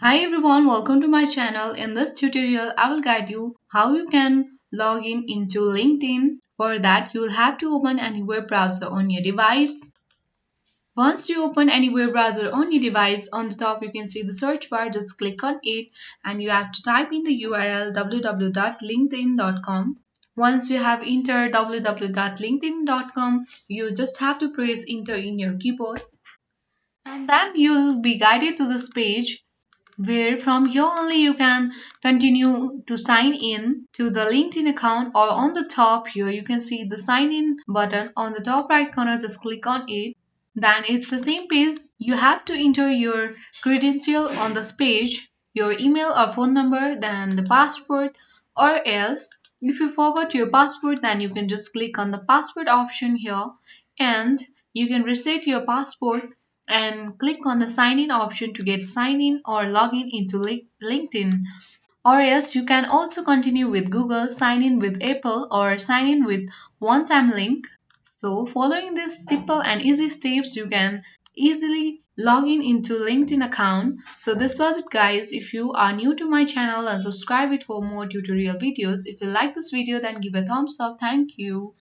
Hi everyone, welcome to my channel. In this tutorial, I will guide you how you can log in into LinkedIn. For that, you will have to open any web browser on your device. Once you open any web browser on your device, on the top you can see the search bar. Just click on it and you have to type in the URL www.linkedin.com. Once you have entered www.linkedin.com, you just have to press enter in your keyboard and then you'll be guided to this page where from here only you can continue to sign in to the LinkedIn account, or on the top here you can see the sign in button on the top right corner. Just click on it. Then it's the same page. You have to enter your credential on this page, your email or phone number, then the password, or else if you forgot your password then you can just click on the password option here and you can reset your password and click on the sign in option to get sign in or log in into LinkedIn. Or else you can also continue with Google, sign in with Apple, or sign in with one time link. So, following these simple and easy steps, you can easily log in into LinkedIn account. So this was it guys. If you are new to my channel, and subscribe it for more tutorial videos. If you like this video, then give a thumbs up. Thank you.